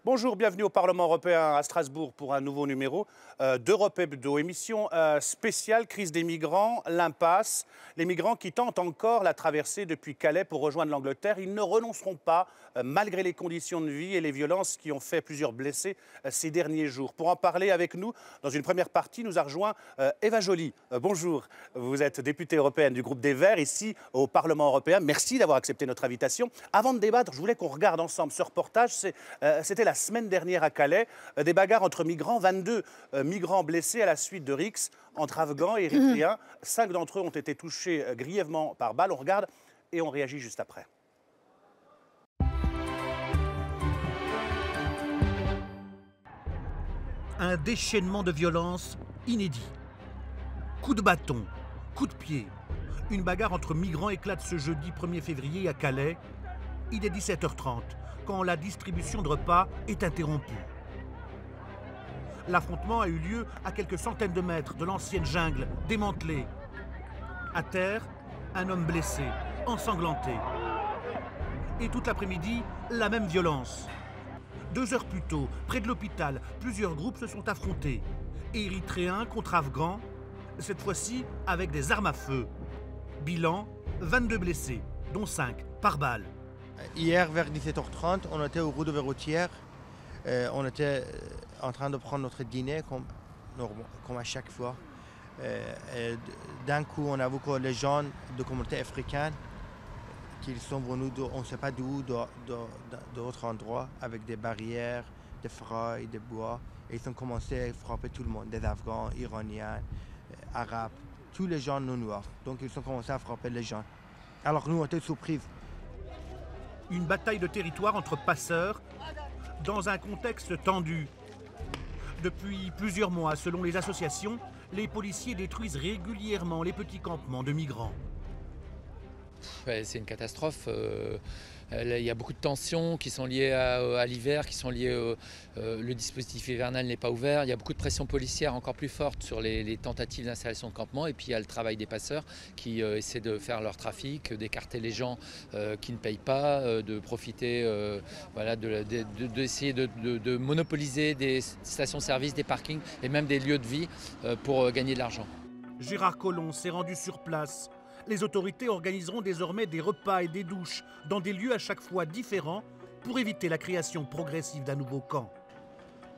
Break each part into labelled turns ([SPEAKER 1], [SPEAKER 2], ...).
[SPEAKER 1] Bonjour, bienvenue au Parlement européen à Strasbourg pour un nouveau numéro d'Europe Hebdo. Émission spéciale crise des migrants, l'impasse. Les migrants qui tentent encore la traversée depuis Calais pour rejoindre l'Angleterre, ils ne renonceront pas malgré les conditions de vie et les violences qui ont fait plusieurs blessés ces derniers jours. Pour en parler avec nous, dans une première partie, nous a rejoint Eva Joly. Bonjour, vous êtes députée européenne du groupe des Verts ici au Parlement européen. Merci d'avoir accepté notre invitation. Avant de débattre, je voulais qu'on regarde ensemble ce reportage. C'était la semaine dernière à Calais, des bagarres entre migrants, 22 migrants blessés à la suite de rixes entre Afghans et Érythréens. 5 d'entre eux ont été touchés grièvement par balle. On regarde et on réagit juste après.
[SPEAKER 2] Un déchaînement de violence inédit. Coups de bâton, coups de pied. Une bagarre entre migrants éclate ce jeudi 1er février à Calais. Il est 17h30 quand la distribution de repas est interrompue. L'affrontement a eu lieu à quelques centaines de mètres de l'ancienne jungle démantelée. À terre, un homme blessé, ensanglanté. Et toute l'après-midi, la même violence. 2 heures plus tôt, près de l'hôpital, plusieurs groupes se sont affrontés. Érythréens contre Afghans, cette fois-ci avec des armes à feu. Bilan, 22 blessés, dont 5 par balle.
[SPEAKER 3] Hier, vers 17h30, on était au route de Verroutière. On était en train de prendre notre dîner, comme à chaque fois. D'un coup, on a vu que les gens de communauté africaine, qui sont venus, on ne sait pas d'où, d'autres endroits, avec des barrières, des feuilles, des bois. Et ils ont commencé à frapper tout le monde, des Afghans, Iraniens, Arabes, tous les gens non noirs. Donc ils ont commencé à frapper les gens. Alors nous, on était surpris.
[SPEAKER 2] Une bataille de territoire entre passeurs dans un contexte tendu. Depuis plusieurs mois, selon les associations, les policiers détruisent régulièrement les petits campements de migrants.
[SPEAKER 4] C'est une catastrophe. Il y a beaucoup de tensions qui sont liées à l'hiver, qui sont liées le dispositif hivernal n'est pas ouvert. Il y a beaucoup de pression policière encore plus forte sur les tentatives d'installation de campement. Et puis il y a le travail des passeurs qui essaient de faire leur trafic, d'écarter les gens qui ne payent pas, de profiter, d'essayer de monopoliser des stations-service, des parkings et même des lieux de vie pour gagner de l'argent.
[SPEAKER 2] Gérard Collomb s'est rendu sur place. Les autorités organiseront désormais des repas et des douches dans des lieux à chaque fois différents pour éviter la création progressive d'un nouveau camp.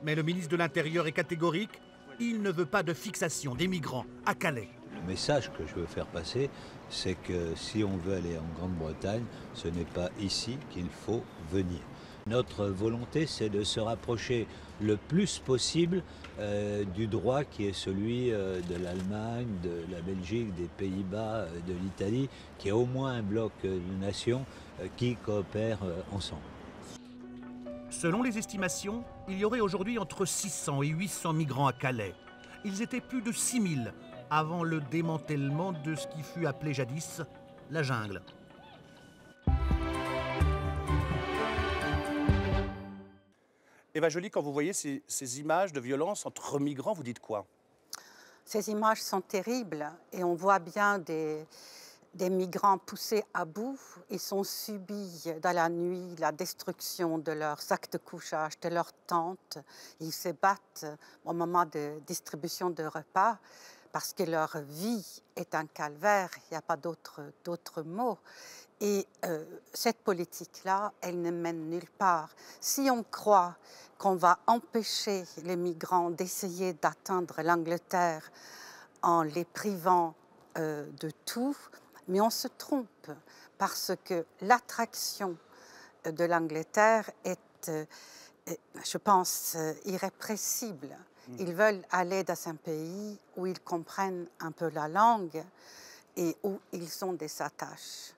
[SPEAKER 2] Mais le ministre de l'Intérieur est catégorique, il ne veut pas de fixation des migrants à Calais.
[SPEAKER 5] Le message que je veux faire passer, c'est que si on veut aller en Grande-Bretagne, ce n'est pas ici qu'il faut venir. Notre volonté, c'est de se rapprocher le plus possible du droit qui est celui de l'Allemagne, de la Belgique, des Pays-Bas, de l'Italie, qui est au moins un bloc de nations qui coopèrent ensemble.
[SPEAKER 2] Selon les estimations, il y aurait aujourd'hui entre 600 et 800 migrants à Calais. Ils étaient plus de 6000 avant le démantèlement de ce qui fut appelé jadis la jungle.
[SPEAKER 1] Eva Joly, quand vous voyez ces images de violence entre migrants, vous dites quoi?
[SPEAKER 6] Ces images sont terribles et on voit bien des migrants poussés à bout. Ils ont subi dans la nuit la destruction de leurs sacs de couchage, de leurs tentes. Ils se battent au moment de distribution de repas parce que leur vie est un calvaire. Il n'y a pas d'autres mots. Et cette politique-là, elle ne mène nulle part. Si on croit qu'on va empêcher les migrants d'essayer d'atteindre l'Angleterre en les privant de tout, mais on se trompe parce que l'attraction de l'Angleterre est, je pense, irrépressible. Ils veulent aller dans un pays où ils comprennent un peu la langue et où ils ont des attaches.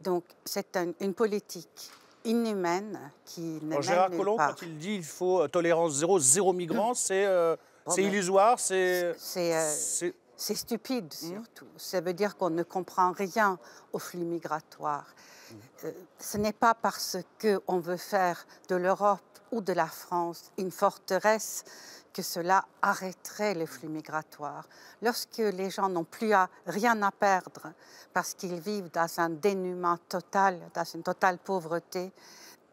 [SPEAKER 6] Donc, c'est une politique inhumaine qui ne mène
[SPEAKER 1] Gérard
[SPEAKER 6] nulle
[SPEAKER 1] Collomb,
[SPEAKER 6] part.
[SPEAKER 1] quand il dit qu'il faut tolérance zéro, zéro migrant, c'est illusoire, c'est
[SPEAKER 6] stupide, surtout. Ça veut dire qu'on ne comprend rien au flux migratoire. Ce n'est pas parce qu'on veut faire de l'Europe ou de la France une forteresse que cela arrêterait les flux migratoires. Lorsque les gens n'ont plus rien à perdre parce qu'ils vivent dans un dénuement total, dans une totale pauvreté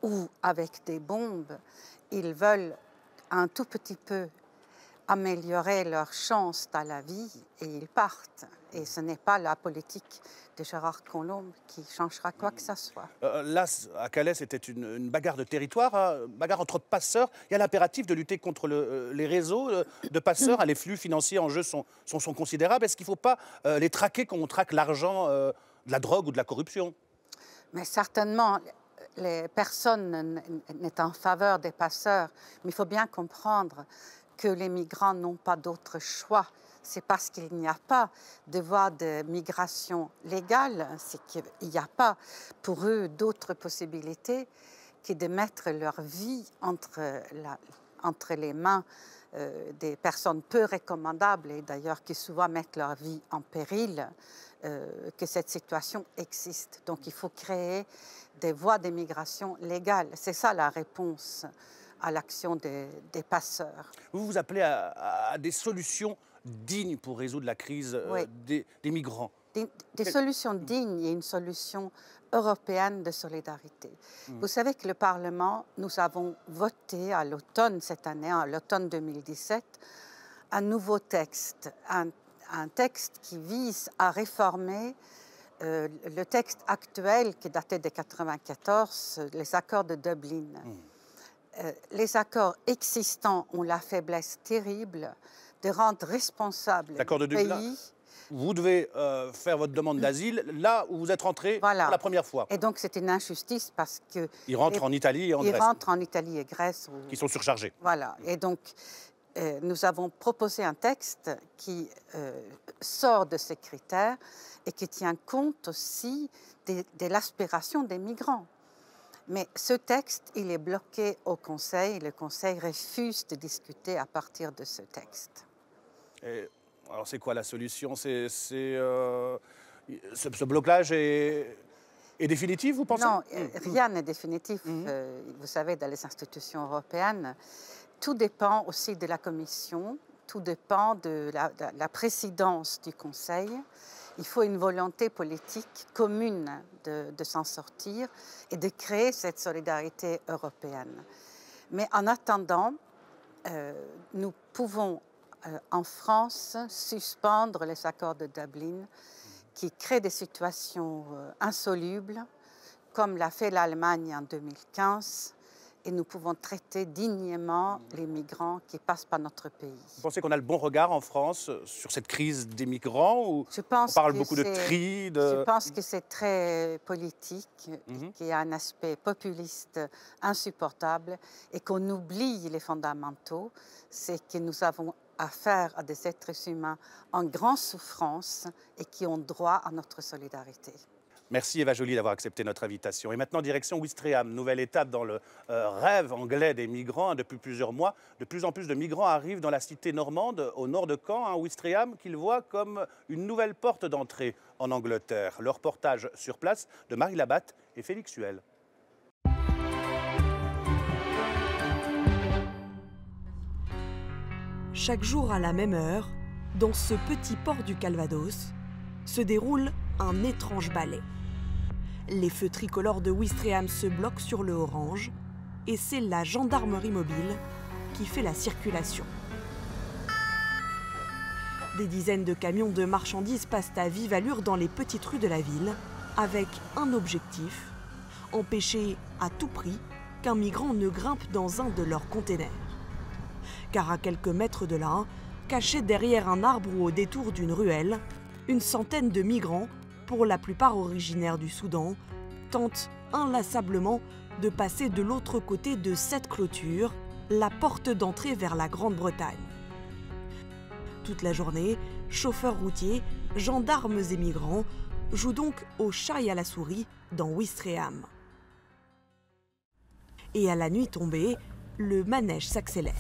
[SPEAKER 6] ou avec des bombes, ils veulent un tout petit peu améliorer leurs chances dans la vie et ils partent. Et ce n'est pas la politique de Gérard Collomb qui changera quoi que ce soit.
[SPEAKER 1] Là, à Calais, c'était une bagarre de territoire, hein, bagarre entre passeurs. Il y a l'impératif de lutter contre les réseaux de passeurs. Les flux financiers en jeu sont considérables. Est-ce qu'il ne faut pas les traquer comme on traque l'argent de la drogue ou de la corruption?
[SPEAKER 6] Mais certainement, les personnes n'est en faveur des passeurs. Mais il faut bien comprendre que les migrants n'ont pas d'autre choix. C'est parce qu'il n'y a pas de voie de migration légale, c'est qu'il n'y a pas pour eux d'autres possibilités que de mettre leur vie entre les mains des personnes peu recommandables et d'ailleurs qui souvent mettent leur vie en péril, que cette situation existe. Donc il faut créer des voies de migration légales. C'est ça la réponse à l'action des passeurs.
[SPEAKER 1] Vous vous appelez à des solutions dignes pour résoudre la crise
[SPEAKER 6] oui.
[SPEAKER 1] des migrants.
[SPEAKER 6] Des solutions dignes et une solution européenne de solidarité. Vous savez que le Parlement, nous avons voté à l'automne cette année, à l'automne 2017, un nouveau texte, un texte qui vise à réformer le texte actuel qui datait de 1994, les accords de Dublin. Les accords existants ont la faiblesse terrible de rendre responsable
[SPEAKER 1] le pays. Vous devez faire votre demande d'asile là où vous êtes rentré pour la première fois.
[SPEAKER 6] Et donc c'est une injustice parce que...
[SPEAKER 1] Ils rentrent en Italie et en Grèce.
[SPEAKER 6] Ils rentrent en Italie et Grèce.
[SPEAKER 1] Qui sont surchargés.
[SPEAKER 6] Voilà. Et donc nous avons proposé un texte qui sort de ces critères et qui tient compte aussi de l'aspiration des migrants. Mais ce texte, il est bloqué au Conseil. Le Conseil refuse de discuter à partir de ce texte.
[SPEAKER 1] Et alors, c'est quoi la solution? Ce blocage est définitif, vous pensez?
[SPEAKER 6] Non, rien n'est définitif. Vous savez, dans les institutions européennes, tout dépend aussi de la Commission, tout dépend de la présidence du Conseil. Il faut une volonté politique commune de s'en sortir et de créer cette solidarité européenne. Mais en attendant, nous pouvons en France suspendre les accords de Dublin qui créent des situations insolubles, comme l'a fait l'Allemagne en 2015, et nous pouvons traiter dignement les migrants qui passent par notre pays.
[SPEAKER 1] Vous pensez qu'on a le bon regard en France sur cette crise des migrants ou on parle beaucoup de tri
[SPEAKER 6] Je pense que c'est très politique, qu'il y a un aspect populiste insupportable et qu'on oublie les fondamentaux. C'est que nous avons affaire à des êtres humains en grande souffrance et qui ont droit à notre solidarité.
[SPEAKER 1] Merci Eva Joly d'avoir accepté notre invitation. Et maintenant, direction Ouistreham, nouvelle étape dans le rêve anglais des migrants. Depuis plusieurs mois, de plus en plus de migrants arrivent dans la cité normande, au nord de Caen, Ouistreham, qu'ils voient comme une nouvelle porte d'entrée en Angleterre. Le reportage sur place de Marie Labatte et Félix Huel.
[SPEAKER 7] Chaque jour à la même heure, dans ce petit port du Calvados, se déroule un étrange ballet. Les feux tricolores de Ouistreham se bloquent sur le orange et c'est la gendarmerie mobile qui fait la circulation. Des dizaines de camions de marchandises passent à vive allure dans les petites rues de la ville avec un objectif, empêcher à tout prix qu'un migrant ne grimpe dans un de leurs containers. Car à quelques mètres de là, cachés derrière un arbre ou au détour d'une ruelle, une centaine de migrants, pour la plupart originaires du Soudan, tentent inlassablement de passer de l'autre côté de cette clôture, la porte d'entrée vers la Grande-Bretagne. Toute la journée, chauffeurs routiers, gendarmes et migrants jouent donc au chat et à la souris dans Ouistreham. Et à la nuit tombée, le manège s'accélère.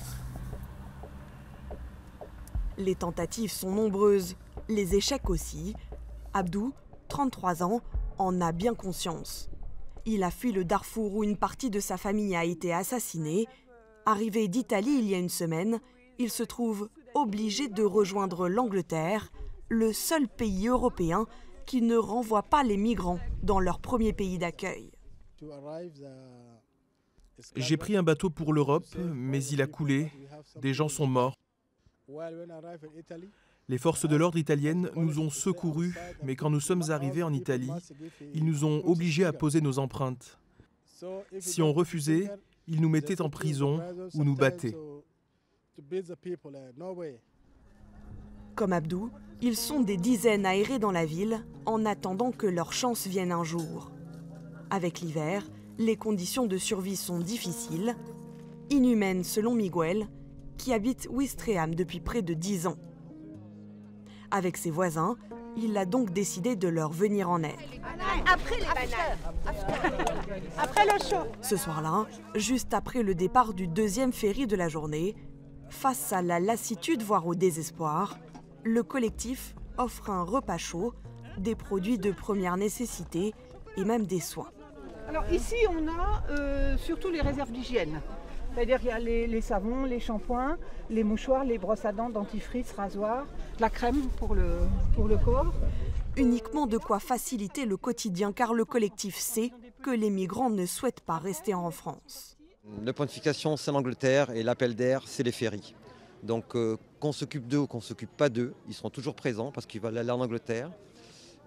[SPEAKER 7] Les tentatives sont nombreuses, les échecs aussi. Abdou, 33 ans, en a bien conscience. Il a fui le Darfour où une partie de sa famille a été assassinée. Arrivé d'Italie il y a une semaine, il se trouve obligé de rejoindre l'Angleterre, le seul pays européen qui ne renvoie pas les migrants dans leur premier pays d'accueil.
[SPEAKER 8] J'ai pris un bateau pour l'Europe, mais il a coulé. Des gens sont morts. Les forces de l'ordre italiennes nous ont secourus, mais quand nous sommes arrivés en Italie, ils nous ont obligés à poser nos empreintes. Si on refusait, ils nous mettaient en prison ou nous battaient.
[SPEAKER 7] Comme Abdou, ils sont des dizaines à errer dans la ville en attendant que leur chance vienne un jour. Avec l'hiver, les conditions de survie sont difficiles, inhumaines selon Miguel, qui habite Ouistreham depuis près de 10 ans. Avec ses voisins, il a donc décidé de leur venir en aide.
[SPEAKER 9] Après les bananes. Après le chaud.
[SPEAKER 7] Ce soir-là, juste après le départ du deuxième ferry de la journée, face à la lassitude voire au désespoir, le collectif offre un repas chaud, des produits de première nécessité et même des soins.
[SPEAKER 9] Alors ici, on a surtout les réserves d'hygiène. C'est-à-dire qu'il y a les savons, les shampoings, les mouchoirs, les brosses à dents, dentifrice, rasoir, la crème pour le corps.
[SPEAKER 7] Uniquement de quoi faciliter le quotidien car le collectif sait que les migrants ne souhaitent pas rester en France.
[SPEAKER 10] Le point de fixation, c'est l'Angleterre et l'appel d'air, c'est les ferries. Donc qu'on s'occupe d'eux ou qu'on ne s'occupe pas d'eux, ils seront toujours présents parce qu'ils veulent aller en Angleterre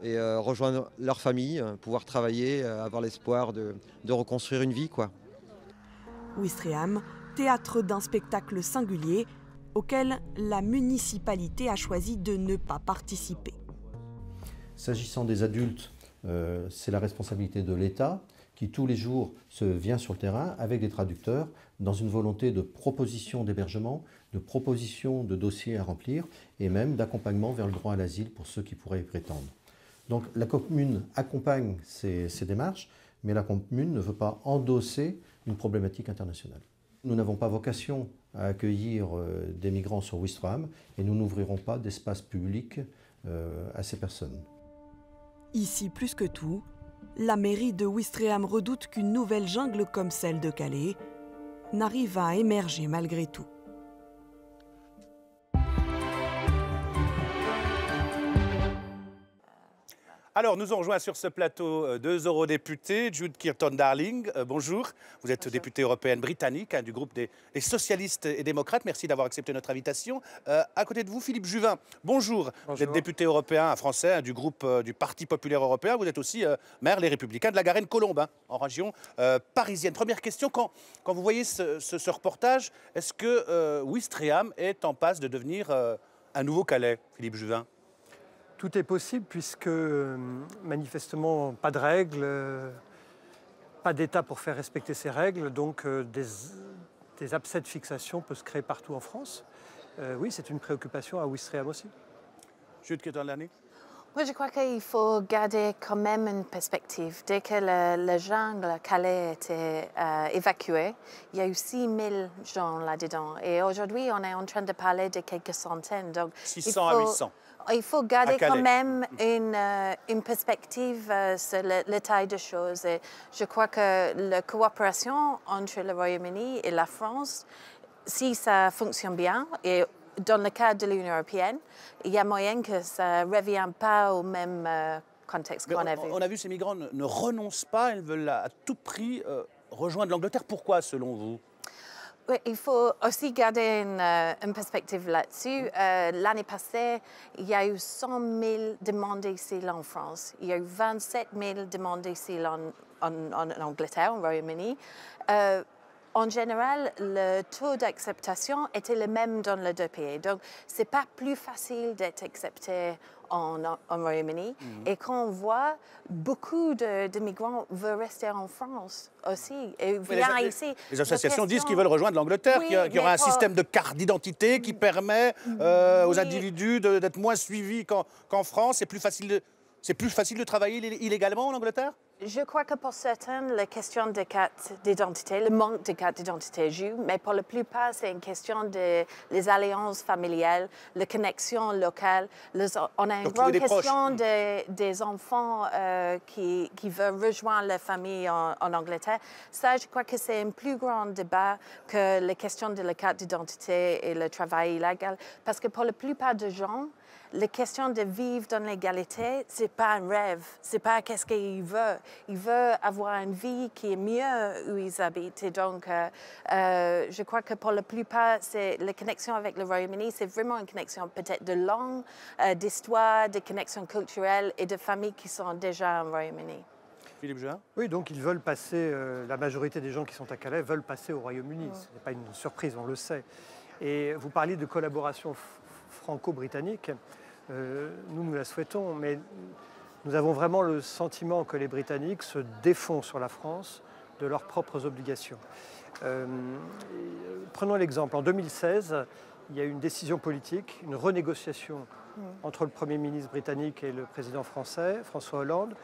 [SPEAKER 10] et rejoindre leur famille, pouvoir travailler, avoir l'espoir de reconstruire une vie, quoi.
[SPEAKER 7] Ouistreham, théâtre d'un spectacle singulier auquel la municipalité a choisi de ne pas participer.
[SPEAKER 11] S'agissant des adultes, c'est la responsabilité de l'État qui tous les jours vient sur le terrain avec des traducteurs dans une volonté de proposition d'hébergement, de proposition de dossiers à remplir et même d'accompagnement vers le droit à l'asile pour ceux qui pourraient y prétendre. Donc la commune accompagne ces démarches, mais la commune ne veut pas endosser une problématique internationale. Nous n'avons pas vocation à accueillir des migrants sur Ouistreham et nous n'ouvrirons pas d'espace public à ces personnes.
[SPEAKER 7] Ici, plus que tout, la mairie de Ouistreham redoute qu'une nouvelle jungle comme celle de Calais n'arrive à émerger malgré tout.
[SPEAKER 1] Alors, nous ont rejoint sur ce plateau deux eurodéputés, Jude Kirton-Darling, bonjour. Vous êtes députée européenne britannique du groupe des socialistes et démocrates. Merci d'avoir accepté notre invitation. À côté de vous, Philippe Juvin, bonjour. Vous êtes député européen français du groupe du Parti populaire européen. Vous êtes aussi maire Les Républicains de la Garenne-Colombes, en région parisienne. Première question, quand vous voyez ce reportage, est-ce que Ouistreham est en passe de devenir un nouveau Calais, Philippe Juvin ?
[SPEAKER 12] Tout est possible puisque manifestement pas de règles, pas d'État pour faire respecter ces règles, donc des abcès de fixation peuvent se créer partout en France. Oui, c'est une préoccupation à Ouistreham aussi.
[SPEAKER 1] Jude Kirton-Darling.
[SPEAKER 13] Moi, je crois qu'il faut garder quand même une perspective. Dès que la jungle Calais a été évacuée, il y a eu 6 000 gens là-dedans. Et aujourd'hui, on est en train de parler de quelques centaines. Donc,
[SPEAKER 1] 600 à 800.
[SPEAKER 13] Il faut garder quand même une perspective sur l'état des choses. Et je crois que la coopération entre le Royaume-Uni et la France, si ça fonctionne bien, et dans le cadre de l'Union européenne, il y a moyen que ça ne revienne pas au même contexte qu'on a vu.
[SPEAKER 1] On a vu ces migrants ne renoncent pas, ils veulent à tout prix rejoindre l'Angleterre. Pourquoi, selon vous ?
[SPEAKER 13] Oui, il faut aussi garder une perspective là-dessus. L'année passée, il y a eu 100 000 demandes d'asile en France. Il y a eu 27 000 demandes d'asile en Angleterre, au Royaume-Uni. En général, le taux d'acceptation était le même dans les deux pays. Donc, ce n'est pas plus facile d'être accepté en Royaume-Uni. Et quand on voit, beaucoup de migrants veulent rester en France aussi. Et ici.
[SPEAKER 1] Les associations disent qu'ils veulent rejoindre l'Angleterre, qu'il y aura un système de carte d'identité qui permet aux individus d'être moins suivis qu'en France. C'est plus facile de travailler illégalement en Angleterre ?
[SPEAKER 13] Je crois que pour certains, la question des cartes d'identité, le manque de cartes d'identité joue, mais pour la plupart, c'est une question des alliances familiales, la connexion locale. On a une grande question des enfants qui veulent rejoindre la famille en Angleterre. Ça, je crois que c'est un plus grand débat que la question de la carte d'identité et le travail illégal, parce que pour la plupart des gens, la question de vivre dans l'égalité, ce n'est pas un rêve, ce n'est pas qu'est-ce qu'il veut. Il veut avoir une vie qui est mieux où ils habitent. Et donc, je crois que pour la plupart, la connexion avec le Royaume-Uni, c'est vraiment une connexion peut-être de langue, d'histoire, de connexion culturelle et de familles qui sont déjà au Royaume-Uni.
[SPEAKER 1] Philippe Juin?
[SPEAKER 12] Oui, donc ils veulent passer, la majorité des gens qui sont à Calais veulent passer au Royaume-Uni. Ce n'est pas une surprise, on le sait. Et vous parliez de collaboration franco-britannique. Nous la souhaitons, mais nous avons vraiment le sentiment que les Britanniques se défont sur la France de leurs propres obligations. Prenons l'exemple. En 2016, il y a eu une décision politique, une renégociation entre le Premier ministre britannique et le président français, François Hollande,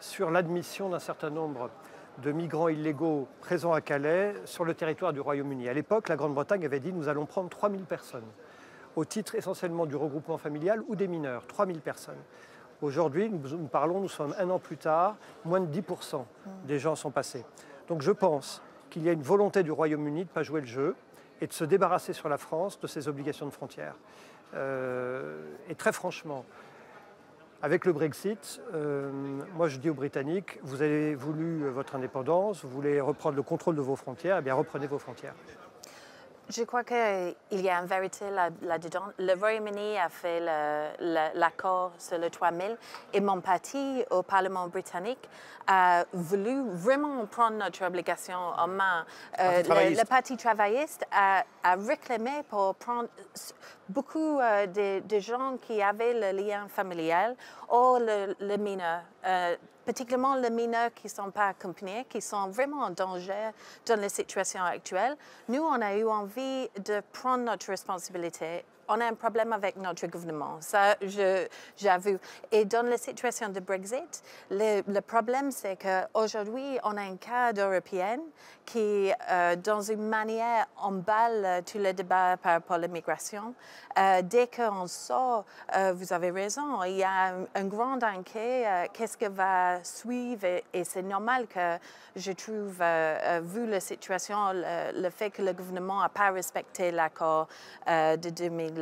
[SPEAKER 12] sur l'admission d'un certain nombre de migrants illégaux présents à Calais sur le territoire du Royaume-Uni. À l'époque, la Grande-Bretagne avait dit « nous allons prendre 3000 personnes » au titre essentiellement du regroupement familial ou des mineurs, 3000 personnes. Aujourd'hui, nous sommes un an plus tard, moins de 10% des gens sont passés. Donc je pense qu'il y a une volonté du Royaume-Uni de ne pas jouer le jeu et de se débarrasser sur la France de ses obligations de frontières. Et très franchement, avec le Brexit, moi je dis aux Britanniques, vous avez voulu votre indépendance, vous voulez reprendre le contrôle de vos frontières, eh bien reprenez vos frontières.
[SPEAKER 13] Je crois qu'il y a une vérité là-dedans. Le Royaume-Uni a fait l'accord sur le 3000 et mon parti au Parlement britannique a voulu vraiment prendre notre obligation en main. Le Parti travailliste a réclamé pour prendre beaucoup de gens qui avaient le lien familial ou le mineur. Particulièrement les mineurs qui ne sont pas accompagnés, qui sont vraiment en danger dans la situation actuelle. Nous, on a eu envie de prendre notre responsabilité. On a un problème avec notre gouvernement, ça j'avoue. Et dans la situation de Brexit, le problème c'est qu'aujourd'hui, on a un cadre européen qui, dans une manière, emballe tout le débat par rapport à l'immigration. Dès qu'on sort, vous avez raison, il y a un grand enquête, qu'est-ce que va suivre, et c'est normal que je trouve, vu la situation, le fait que le gouvernement n'a pas respecté l'accord de 2016,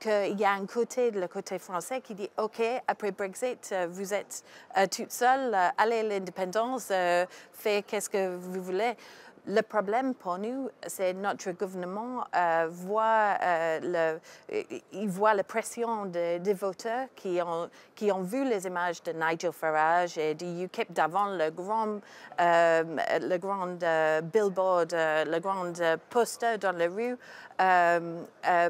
[SPEAKER 13] qu'il y a un côté, le côté français, qui dit « OK, après Brexit, vous êtes toute seule, allez à l'indépendance, faites qu'est-ce que vous voulez ». Le problème pour nous, c'est que notre gouvernement voit la pression des voteurs qui ont vu les images de Nigel Farage et du UKIP devant le grand billboard, le grand poster dans la rue par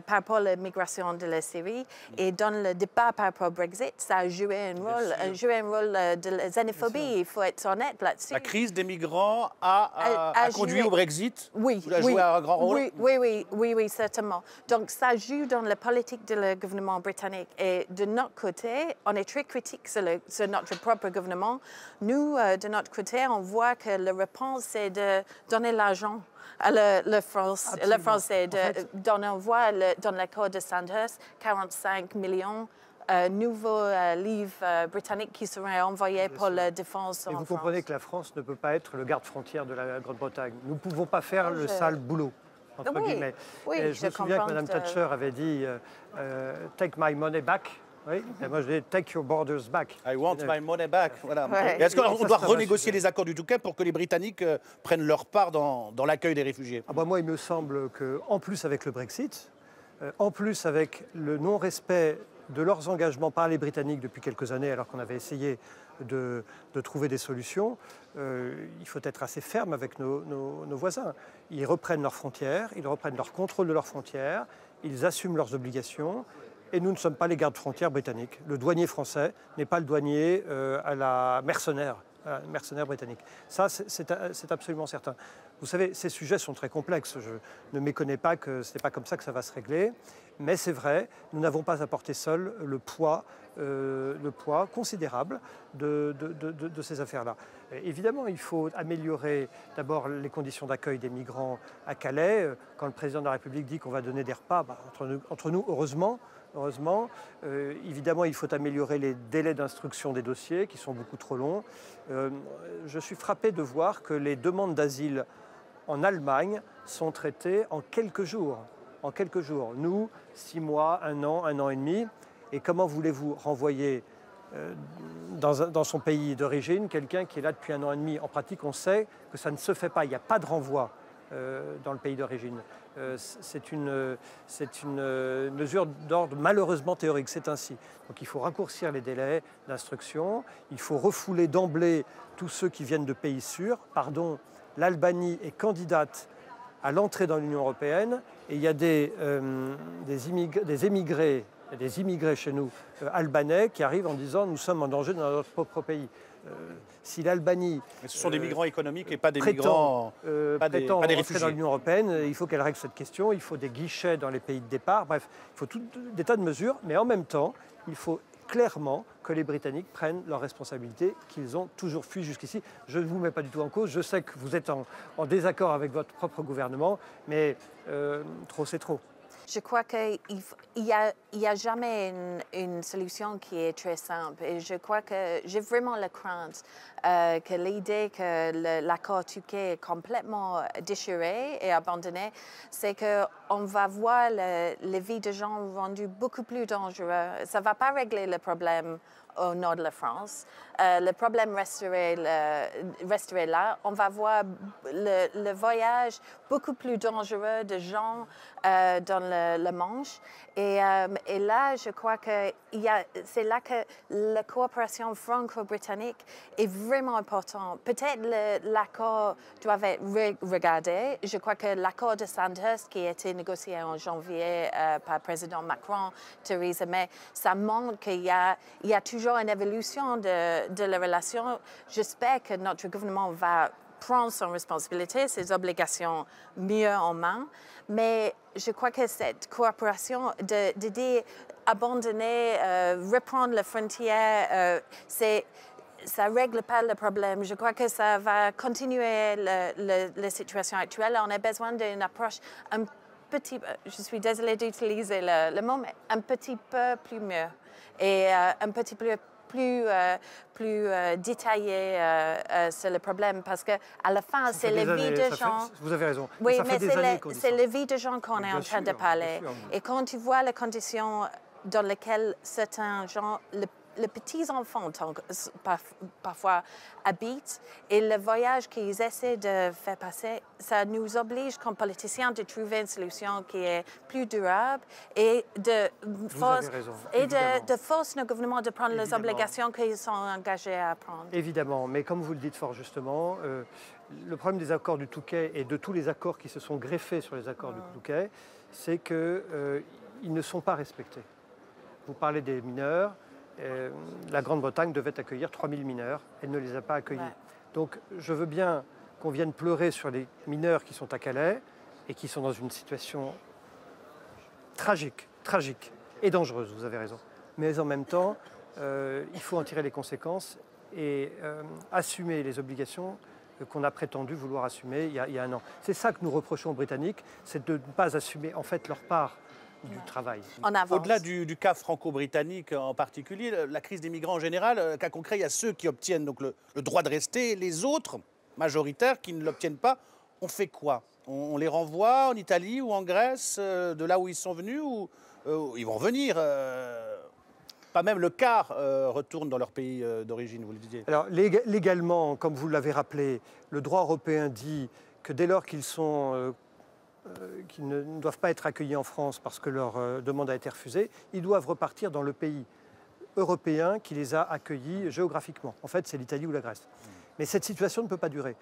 [SPEAKER 13] rapport à l'immigration de la Syrie. Et dans le débat par rapport au Brexit, ça a joué un rôle de xénophobie, il faut être honnête là-dessus.
[SPEAKER 1] La crise des migrants a conduit au Brexit?
[SPEAKER 13] Oui,
[SPEAKER 1] a joué un grand rôle?
[SPEAKER 13] Oui, certainement. Donc, ça joue dans la politique du gouvernement britannique. Et de notre côté, on est très critique sur notre propre gouvernement. Nous, de notre côté, on voit que la réponse, c'est de donner l'argent à le français. On voit dans l'accord de Sandhurst, 45 millions nouveaux livres britanniques qui seraient envoyés pour la défense en France.
[SPEAKER 12] Et vous comprenez que la France ne peut pas être le garde-frontière de la Grande-Bretagne. Nous ne pouvons pas faire le sale boulot, entre guillemets. Et je me souviens que Mme Thatcher avait dit « Take my money back ». Oui, et moi je dis « Take your borders back ».
[SPEAKER 1] I want my money back. Voilà. Est-ce qu'on doit renégocier les accords du Touquet pour que les Britanniques prennent leur part dans l'accueil des réfugiés?
[SPEAKER 12] Moi, il me semble qu'en plus avec le Brexit, en plus avec le non-respect de leurs engagements par les Britanniques depuis quelques années, alors qu'on avait essayé de trouver des solutions, il faut être assez ferme avec nos voisins. Ils reprennent leurs frontières, ils reprennent leur contrôle de leurs frontières, ils assument leurs obligations, et nous ne sommes pas les gardes-frontières britanniques. Le douanier français n'est pas le douanier à la mercenaire britannique. Ça, c'est absolument certain. Vous savez, ces sujets sont très complexes. Je ne méconnais pas que ce n'est pas comme ça que ça va se régler. Mais c'est vrai, nous n'avons pas à porter seuls le poids considérable de ces affaires-là. Évidemment, il faut améliorer d'abord les conditions d'accueil des migrants à Calais. Quand le président de la République dit qu'on va donner des repas, entre nous, heureusement, évidemment, il faut améliorer les délais d'instruction des dossiers qui sont beaucoup trop longs. Je suis frappé de voir que les demandes d'asile en Allemagne sont traitées en quelques jours. en quelques jours. Nous, 6 mois, 1 an et demi. Et comment voulez-vous renvoyer dans son pays d'origine quelqu'un qui est là depuis 1 an et demi? En pratique, on sait que ça ne se fait pas. Il n'y a pas de renvoi dans le pays d'origine. C'est une mesure d'ordre malheureusement théorique, c'est ainsi. Donc il faut raccourcir les délais d'instruction, il faut refouler d'emblée tous ceux qui viennent de pays sûrs. Pardon, l'Albanie est candidate à l'entrée dans l'Union européenne et il y a des immigrés chez nous, albanais, qui arrivent en disant « nous sommes en danger dans notre propre pays ». Si l'Albanie...
[SPEAKER 1] Mais ce sont des migrants économiques et pas des migrants...
[SPEAKER 12] pas des réfugiés dans l'Union européenne, il faut qu'elle règle cette question, il faut des guichets dans les pays de départ, bref, il faut des tas de mesures, mais en même temps, il faut clairement que les Britanniques prennent leurs responsabilités qu'ils ont toujours fui jusqu'ici. Je ne vous mets pas du tout en cause, je sais que vous êtes en désaccord avec votre propre gouvernement, mais trop c'est trop.
[SPEAKER 13] Je crois qu'il n'y a jamais une solution qui est très simple. Et je crois que j'ai vraiment la crainte que l'idée que l'accord Touquet est complètement déchiré et abandonné, c'est qu'on va voir les vies de gens rendues beaucoup plus dangereuses. Ça ne va pas régler le problème au nord de la France. Le problème resterait là. On va voir le voyage beaucoup plus dangereux de gens dans le Manche. Et là, je crois que c'est là que la coopération franco-britannique est vraiment importante. Peut-être l'accord doit être regardé. Je crois que l'accord de Sandhurst qui a été négocié en janvier par le président Macron, Theresa May, ça montre qu'il y a toujours une évolution de la relation. J'espère que notre gouvernement va prendre son responsabilité, ses obligations mieux en main. Mais je crois que cette coopération de dire abandonner, reprendre la frontière, ça ne règle pas le problème. Je crois que ça va continuer la situation actuelle. On a besoin d'une approche un petit peu, je suis désolée d'utiliser le mot, mais un petit peu plus mieux et un petit peu plus détaillé sur le problème parce qu'à la fin, c'est les vies de gens...
[SPEAKER 12] Vous avez raison.
[SPEAKER 13] Oui, mais c'est les vies de gens qu'on est en train de parler. Et quand tu vois les conditions dans lesquelles certains gens, les petits-enfants parfois habitent et le voyage qu'ils essaient de faire passer, ça nous oblige comme politiciens de trouver une solution qui est plus durable et de force nos gouvernements de prendre les obligations qu'ils sont engagés à prendre.
[SPEAKER 12] Évidemment, mais comme vous le dites fort justement, le problème des accords du Touquet et de tous les accords qui se sont greffés sur les accords du Touquet, c'est qu'ils ne sont pas respectés. Vous parlez des mineurs. La Grande-Bretagne devait accueillir 3000 mineurs, elle ne les a pas accueillis. Ouais. Donc je veux bien qu'on vienne pleurer sur les mineurs qui sont à Calais et qui sont dans une situation tragique et dangereuse, vous avez raison. Mais en même temps, il faut en tirer les conséquences et assumer les obligations qu'on a prétendu vouloir assumer il y a 1 an. C'est ça que nous reprochons aux Britanniques, c'est de ne pas assumer en fait leur part du travail.
[SPEAKER 1] Au-delà du cas franco-britannique en particulier, la crise des migrants en général, cas concret, il y a ceux qui obtiennent donc le droit de rester, les autres, majoritaires, qui ne l'obtiennent pas. On fait quoi? On les renvoie en Italie ou en Grèce, de là où ils sont venus, ou ils vont revenir pas même le quart retourne dans leur pays d'origine, vous le disiez.
[SPEAKER 12] Alors légalement, comme vous l'avez rappelé, le droit européen dit que dès lors qu'ils ne doivent pas être accueillis en France parce que leur demande a été refusée, ils doivent repartir dans le pays européen qui les a accueillis géographiquement. En fait, c'est l'Italie ou la Grèce. Mais cette situation ne peut pas durer.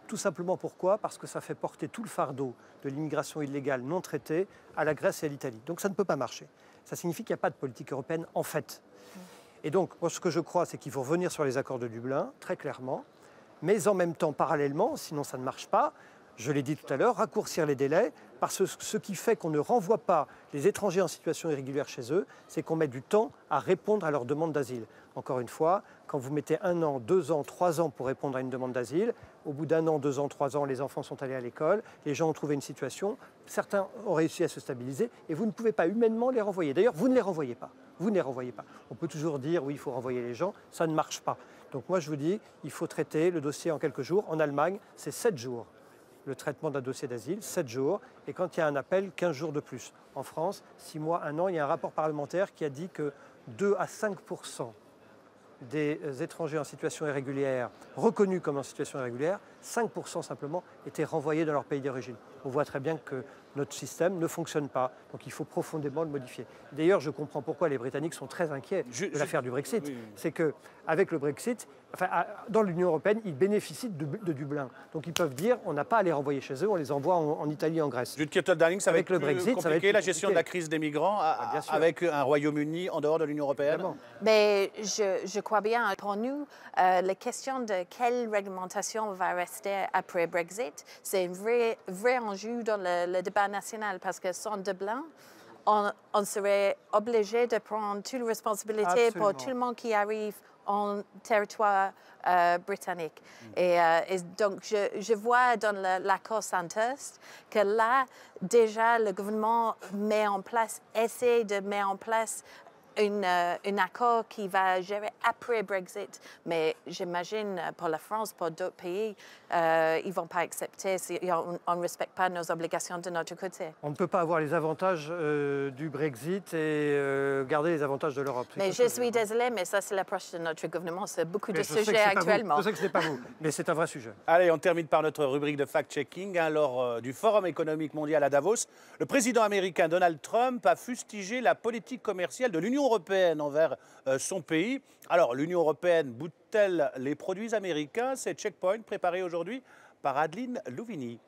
[SPEAKER 12] Tout simplement pourquoi? Parce que ça fait porter tout le fardeau de l'immigration illégale non traitée à la Grèce et à l'Italie. Donc ça ne peut pas marcher. Ça signifie qu'il n'y a pas de politique européenne en fait. Et donc, moi, ce que je crois, c'est qu'il faut revenir sur les accords de Dublin, très clairement, mais en même temps, parallèlement, sinon ça ne marche pas, je l'ai dit tout à l'heure, raccourcir les délais, parce que ce qui fait qu'on ne renvoie pas les étrangers en situation irrégulière chez eux, c'est qu'on met du temps à répondre à leur demande d'asile. Encore une fois, quand vous mettez 1 an, 2 ans, 3 ans pour répondre à une demande d'asile, au bout d'1 an, 2 ans, 3 ans, les enfants sont allés à l'école, les gens ont trouvé une situation, certains ont réussi à se stabiliser, et vous ne pouvez pas humainement les renvoyer. D'ailleurs, vous ne les renvoyez pas. Vous ne les renvoyez pas. On peut toujours dire, oui, il faut renvoyer les gens, ça ne marche pas. Donc moi, je vous dis, il faut traiter le dossier en quelques jours. En Allemagne, c'est 7 jours. le traitement d'un dossier d'asile, 7 jours, et quand il y a un appel, 15 jours de plus. En France, 6 mois, 1 an, il y a un rapport parlementaire qui a dit que 2 à 5% des étrangers en situation irrégulière, reconnus comme en situation irrégulière, 5% simplement étaient renvoyés dans leur pays d'origine. On voit très bien que notre système ne fonctionne pas, donc il faut profondément le modifier. D'ailleurs, je comprends pourquoi les Britanniques sont très inquiets de l'affaire du Brexit. Oui. C'est qu'avec le Brexit, dans l'Union européenne, ils bénéficient de Dublin. Donc ils peuvent dire, on n'a pas à les renvoyer chez eux, on les envoie en Italie et en Grèce.
[SPEAKER 1] Jude Kirtle-Darling, ça va être plus compliqué, la gestion de la crise des migrants avec un Royaume-Uni en dehors de l'Union européenne.
[SPEAKER 13] Mais je crois bien, pour nous, la question de quelle réglementation va rester après Brexit, c'est un vrai enjeu dans le débat national, parce que sans Dublin, on serait obligé de prendre toute la responsabilité pour tout le monde qui arrive en territoire britannique. Et donc, je vois dans l'accord Sandhurst que là, déjà, le gouvernement essaie de mettre en place un accord qui va gérer après Brexit. Mais j'imagine pour la France, pour d'autres pays, ils ne vont pas accepter si on ne respecte pas nos obligations de notre côté.
[SPEAKER 12] On ne peut pas avoir les avantages du Brexit et garder les avantages de l'Europe.
[SPEAKER 13] Mais je suis désolée, mais ça c'est l'approche de notre gouvernement. C'est beaucoup de sujets actuellement.
[SPEAKER 12] Je sais que ce n'est pas vous, mais c'est un vrai sujet.
[SPEAKER 1] Allez, on termine par notre rubrique de fact-checking. Lors du Forum économique mondial à Davos, le président américain Donald Trump a fustigé la politique commerciale de l'Union européenne envers son pays. Alors, l'Union européenne boude-t-elle les produits américains? C'est Checkpoint préparé aujourd'hui par Adeline Louvigny.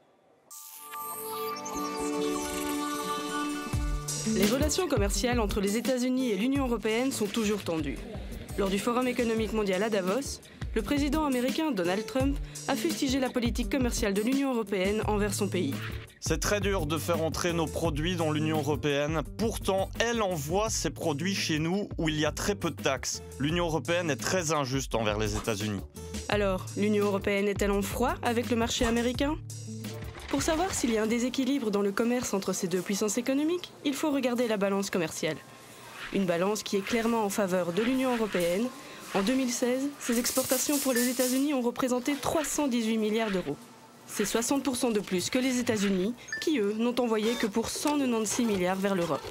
[SPEAKER 14] Les relations commerciales entre les États-Unis et l'Union européenne sont toujours tendues. Lors du Forum économique mondial à Davos, le président américain Donald Trump a fustigé la politique commerciale de l'Union européenne envers son pays.
[SPEAKER 15] C'est très dur de faire entrer nos produits dans l'Union européenne. Pourtant, elle envoie ses produits chez nous où il y a très peu de taxes. L'Union européenne est très injuste envers les États-Unis.
[SPEAKER 14] Alors, l'Union européenne est-elle en froid avec le marché américain ? Pour savoir s'il y a un déséquilibre dans le commerce entre ces deux puissances économiques, il faut regarder la balance commerciale. Une balance qui est clairement en faveur de l'Union européenne. En 2016, ses exportations pour les États-Unis ont représenté 318 milliards d'euros. C'est 60% de plus que les États-Unis, qui eux n'ont envoyé que pour 196 milliards vers l'Europe.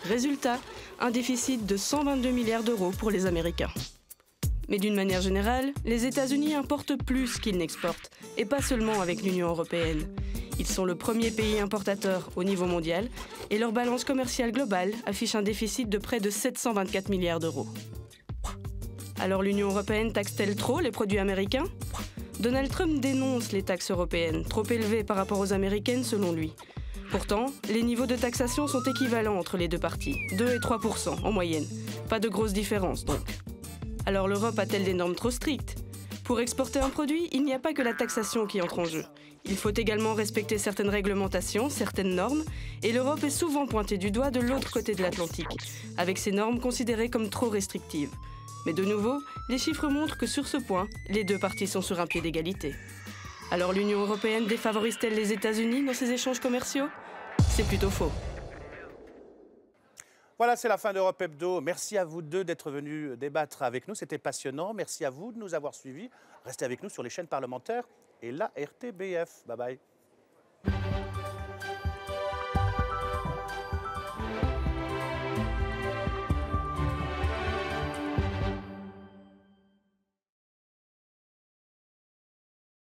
[SPEAKER 14] Résultat, un déficit de 122 milliards d'euros pour les Américains. Mais d'une manière générale, les États-Unis importent plus qu'ils n'exportent, et pas seulement avec l'Union européenne. Ils sont le premier pays importateur au niveau mondial, et leur balance commerciale globale affiche un déficit de près de 724 milliards d'euros. Alors l'Union européenne taxe-t-elle trop les produits américains ? Donald Trump dénonce les taxes européennes, trop élevées par rapport aux américaines selon lui. Pourtant, les niveaux de taxation sont équivalents entre les deux parties, 2 et 3% en moyenne. Pas de grosse différence donc. Alors l'Europe a-t-elle des normes trop strictes ? Pour exporter un produit, il n'y a pas que la taxation qui entre en jeu. Il faut également respecter certaines réglementations, certaines normes, et l'Europe est souvent pointée du doigt de l'autre côté de l'Atlantique, avec ces normes considérées comme trop restrictives. Mais de nouveau, les chiffres montrent que sur ce point, les deux parties sont sur un pied d'égalité. Alors l'Union européenne défavorise-t-elle les États-Unis dans ses échanges commerciaux ? C'est plutôt faux.
[SPEAKER 1] Voilà, c'est la fin d'Europe Hebdo. Merci à vous deux d'être venus débattre avec nous. C'était passionnant. Merci à vous de nous avoir suivis. Restez avec nous sur les chaînes parlementaires et la RTBF. Bye bye.